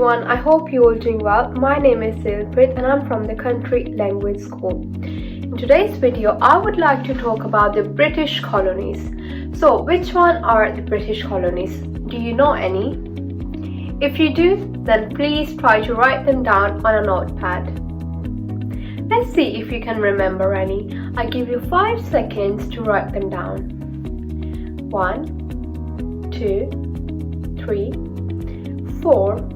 everyone, I hope you all doing well. My name is Dilpreet and I'm from the Country Language School. In today's video, I would like to talk about the British colonies. So, which one are the British colonies? Do you know any? If you do, then please try to write them down on a notepad. Let's see if you can remember any. I give you 5 seconds to write them down. 1, 2, 3, 4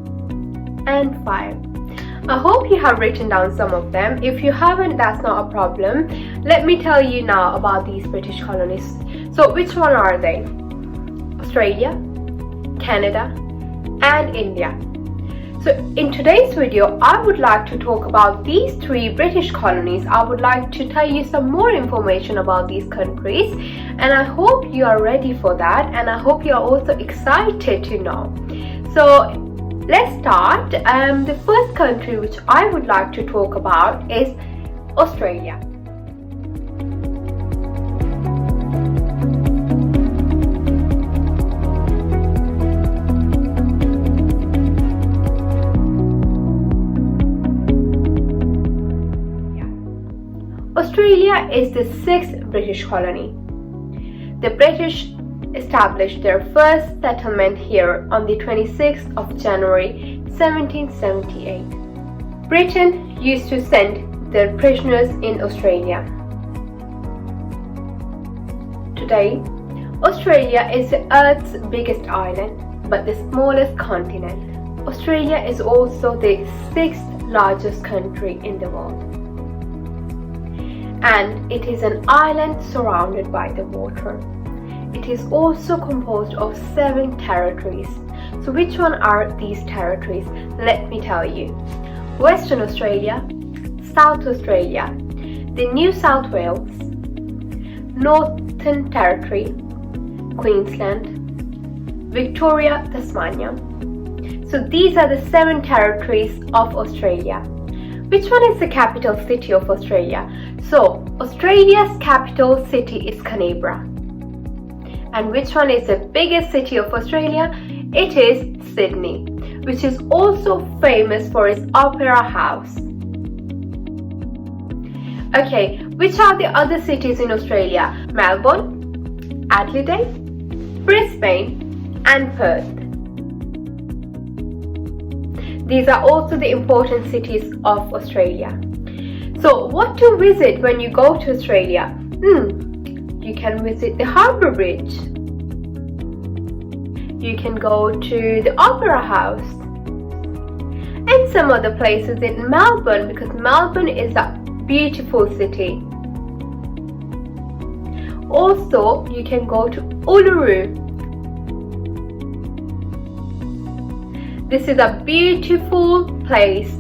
and 5. I hope you have written down some of them. If you haven't, that's not a problem. Let me tell you now about these British colonies. So which one are they? Australia, Canada and India. So in today's video, I would like to talk about these 3 British colonies. I would like to tell you some more information about these countries, and I hope you are ready for that, and I hope you are also excited to know. So let's start. The first country which I would like to talk about is Australia. Australia is the 6th British colony. The British established their first settlement here on the 26th of January 1778. Britain used to send their prisoners in Australia. Today, Australia is the Earth's biggest island, but the smallest continent. Australia is also the 6th largest country in the world. And it is an island surrounded by the water. It is also composed of 7 territories. So which one are these territories? Let me tell you. Western Australia, South Australia, the New South Wales, Northern Territory, Queensland, Victoria, Tasmania. So these are the 7 territories of Australia. Which one is the capital city of Australia? So Australia's capital city is Canberra. And which one is the biggest city of Australia? It is Sydney, which is also famous for its opera house. Okay, which are the other cities in Australia? Melbourne, Adelaide, Brisbane and Perth. These are also the important cities of Australia. So what to visit when you go to Australia? You can visit the Harbour Bridge. You can go to the Opera House and some other places in Melbourne, because Melbourne is a beautiful city. Also, you can go to Uluru. This is a beautiful place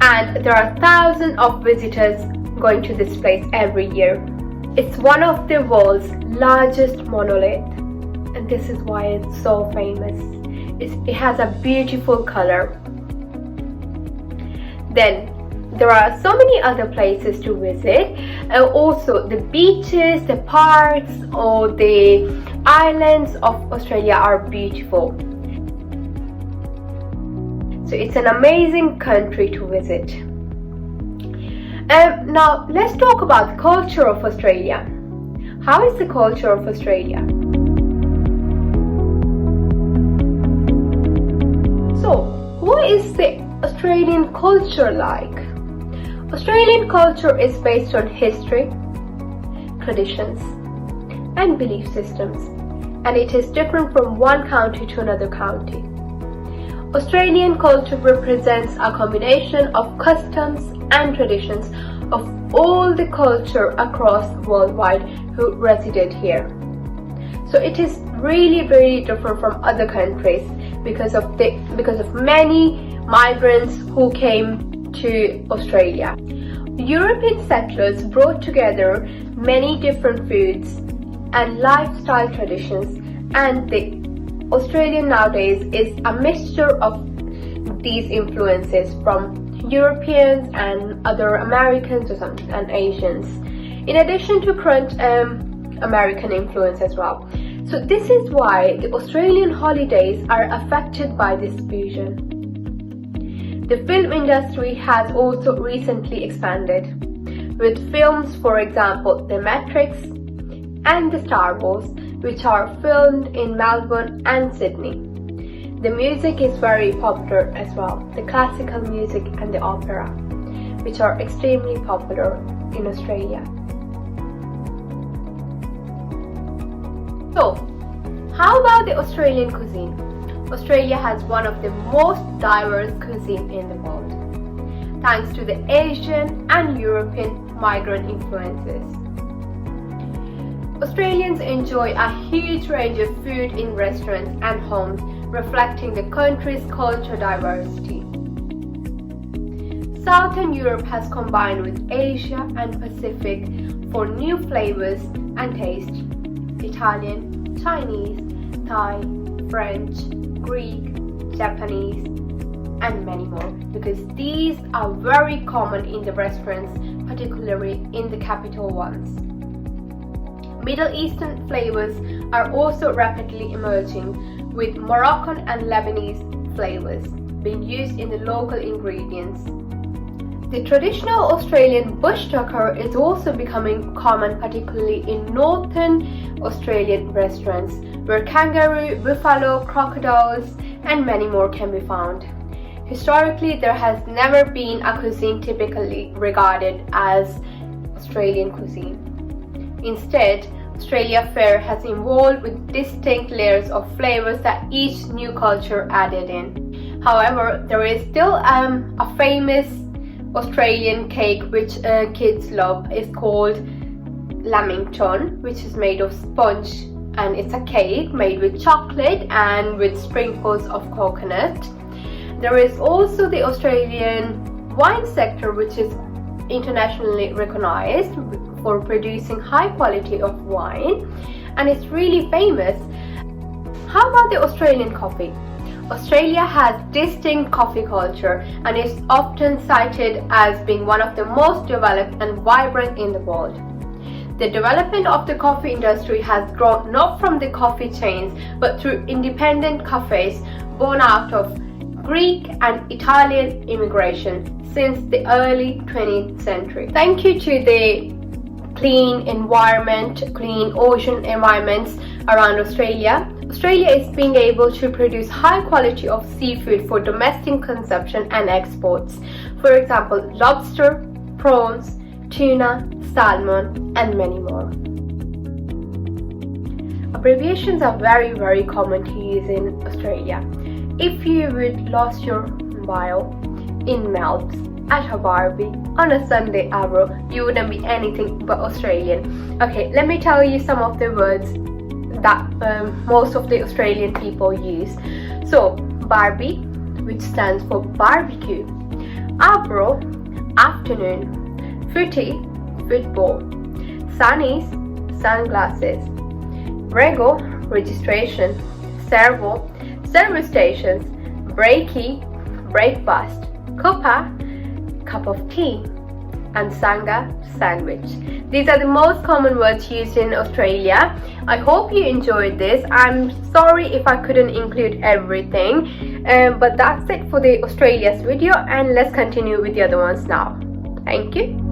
and there are thousands of visitors going to this place every year. It's one of the world's largest monolith, and this is why it's so famous. It has a beautiful color. Then there are so many other places to visit, and also the beaches, the parks or the islands of Australia are beautiful. So it's an amazing country to visit. Now let's talk about the culture of Australia. How is the culture of Australia? So, what is the Australian culture like? Australian culture is based on history, traditions, and belief systems, and it is different from one county to another county. Australian culture represents a combination of customs and traditions of all the culture across worldwide who resided here. So it is really very different from other countries because of many migrants who came to Australia. European settlers brought together many different foods and lifestyle traditions, and the Australian nowadays is a mixture of these influences from Europeans and other Americans and Asians, in addition to current American influence as well. So this is why the Australian holidays are affected by this fusion. The film industry has also recently expanded, with films, for example, The Matrix and The Star Wars, which are filmed in Melbourne and Sydney. The music is very popular as well, the classical music and the opera, which are extremely popular in Australia. So, how about the Australian cuisine? Australia has one of the most diverse cuisine in the world, thanks to the Asian and European migrant influences. Australians enjoy a huge range of food in restaurants and homes, reflecting the country's cultural diversity. Southern Europe has combined with Asia and Pacific for new flavors and taste. Italian, Chinese, Thai, French, Greek, Japanese, and many more, because these are very common in the restaurants, particularly in the capital ones. Middle Eastern flavors are also rapidly emerging, with Moroccan and Lebanese flavors being used in the local ingredients. The traditional Australian bush tucker is also becoming common, particularly in northern Australian restaurants, where kangaroo, buffalo, crocodiles, and many more can be found. Historically, there has never been a cuisine typically regarded as Australian cuisine. Instead, Australia Fare has evolved with distinct layers of flavors that each new culture added in. However, there is still a famous Australian cake which kids love. It's called Lamington, which is made of sponge, and it's a cake made with chocolate and with sprinkles of coconut. There is also the Australian wine sector, which is internationally recognized for producing high quality of wine, and it's really famous. How about the Australian coffee? Australia has distinct coffee culture and is often cited as being one of the most developed and vibrant in the world. The development of the coffee industry has grown not from the coffee chains but through independent cafes born out of Greek and Italian immigration since the early 20th century. Thank you to the clean environment, clean ocean environments around Australia. Australia is being able to produce high quality of seafood for domestic consumption and exports. For example, lobster, prawns, tuna, salmon, and many more. Abbreviations are very common to use in Australia. If you would lost your mobile in Melbs at a Barbie on a Sunday hour, you wouldn't be anything but Australian. Okay, let me tell you some of the words that most of the Australian people use. So, Barbie, which stands for barbecue. Abro, afternoon. Footy, football. Sunnies, sunglasses. Rego, registration. Servo, service stations. Breaky, breakfast. Cuppa, cup of tea. And Sanga, sandwich. These are the most common words used in Australia. I hope you enjoyed this. I'm sorry if I couldn't include everything, but that's it for the Australia's video, and let's continue with the other ones now. Thank you.